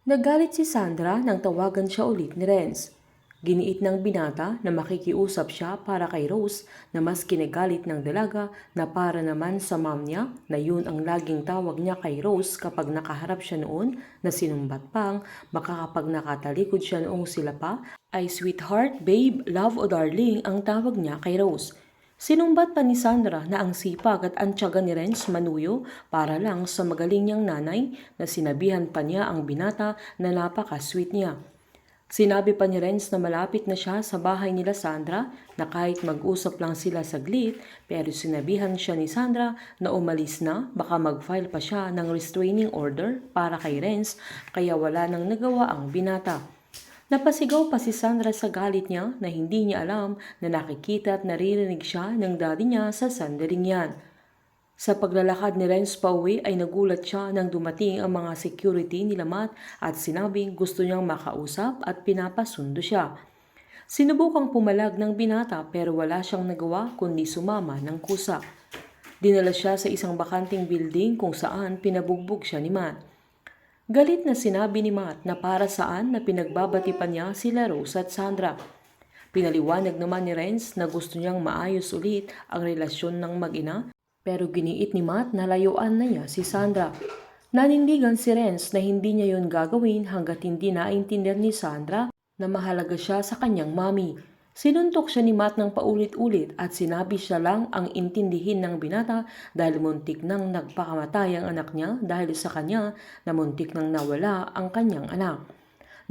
Nagalit si Sandra nang tawagan siya ulit ni Renz. Giniit ng binata na makikiusap siya para kay Rose na mas kinagalit ng dalaga na para naman sa mom niya na yun ang laging tawag niya kay Rose kapag nakaharap siya noon na sinumbat pang baka kapag nakatalikod siya noong sila pa ay sweetheart, babe, love o darling ang tawag niya kay Rose. Sinumbat pa ni Sandra na ang sipag at ang tiyaga ni Renz manuyo para lang sa magaling niyang nanay na sinabihan pa niya ang binata na napaka-sweet niya. Sinabi pa ni Renz na malapit na siya sa bahay nila Sandra na kahit mag-usap lang sila saglit pero sinabihan siya ni Sandra na umalis na baka mag-file pa siya ng restraining order para kay Renz kaya wala nang nagawa ang binata. Napasigaw pa si Sandra sa galit niya na hindi niya alam na nakikita at naririnig siya ng daddy niya sa sandaling yan. Sa paglalakad ni Renz pauwi ay nagulat siya nang dumating ang mga security nila Matt at sinabing gusto niyang makausap at pinapasundo siya. Sinubukang pumalag ng binata pero wala siyang nagawa kundi sumama ng kusa. Dinala siya sa isang bakanting building kung saan pinabugbog siya ni Matt. Galit na sinabi ni Matt na para saan na pinagbabati pa niya sila Rose at Sandra. Pinaliwanag naman ni Renz na gusto niyang maayos ulit ang relasyon ng mag-ina pero giniit ni Matt na layuan na niya si Sandra. Nanindigan si Renz na hindi niya yun gagawin hanggat hindi naintindihan ni Sandra na mahalaga siya sa kanyang mami. Sinuntok siya ni Matt ng paulit-ulit at sinabi siya lang ang intindihin ng binata dahil muntik nang nagpakamatay ang anak niya dahil sa kanya na muntik nang nawala ang kanyang anak.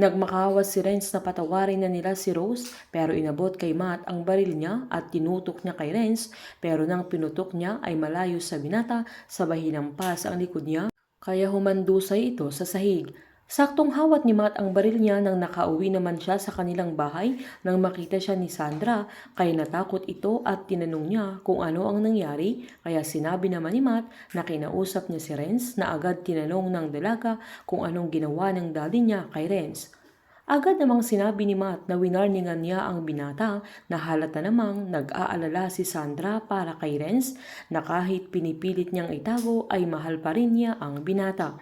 Nagmakawas si Renz na patawarin na nila si Rose pero inabot kay Matt ang baril niya at tinutok niya kay Renz pero nang pinutok niya ay malayo sa binata sabay hinampas ang likod niya kaya humandusay ito sa sahig. Saktong hawat ni Matt ang baril niya nang nakauwi naman siya sa kanilang bahay nang makita siya ni Sandra kaya natakot ito at tinanong niya kung ano ang nangyari kaya sinabi naman ni Matt na kinausap niya si Renz na agad tinanong ng dalaga kung anong ginawa ng daddy niya kay Renz. Agad namang sinabi ni Matt na winarningan niya ang binata na halata namang nag-aalala si Sandra para kay Renz na kahit pinipilit niyang itago ay mahal pa rin niya ang binata.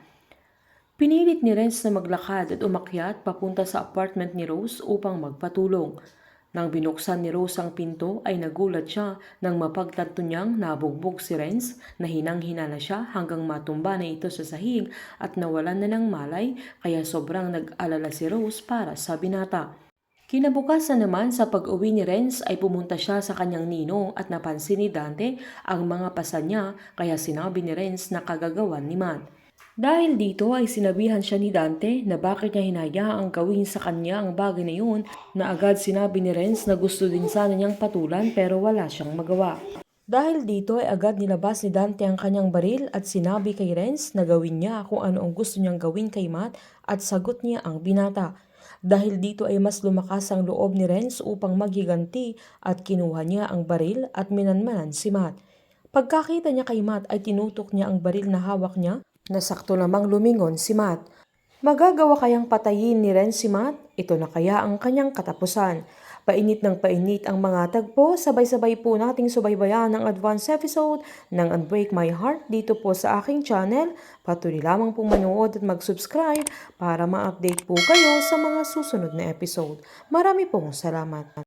Pinilit ni Renz na maglakad at umakyat papunta sa apartment ni Rose upang magpatulong. Nang binuksan ni Rose ang pinto ay nagulat siya nang mapagtanto niyang nabugbog si Renz na hinang-hina na siya hanggang matumba na ito sa sahig at nawalan na ng malay kaya sobrang nag-alala si Rose para sa binata. Kinabukasan naman sa pag-uwi ni Renz ay pumunta siya sa kanyang ninong at napansin ni Dante ang mga pasan niya kaya sinabi ni Renz na kagagawan ni Matt. Dahil dito ay sinabihan siya ni Dante na bakit niya hinayaang gawin sa kanya ang bagay na yun na agad sinabi ni Renz na gusto din sana niyang patulan pero wala siyang magawa. Dahil dito ay agad nilabas ni Dante ang kanyang baril at sinabi kay Renz na gawin niya kung ano ang gusto niyang gawin kay Matt at sagot niya ang binata. Dahil dito ay mas lumakas ang loob ni Renz upang maghiganti at kinuha niya ang baril at minanmanan si Matt. Pagkakita niya kay Matt ay tinutok niya ang baril na hawak niya na sakto namang lumingon si Matt. Magagawa kayang patayin ni Renz si Matt? Ito na kaya ang kanyang katapusan. Painit ng painit ang mga tagpo, sabay-sabay po nating subaybayan ang advance episode ng Unbreak My Heart dito po sa aking channel. Patuloy lamang pong manood at mag-subscribe para ma-update po kayo sa mga susunod na episode. Marami pong salamat.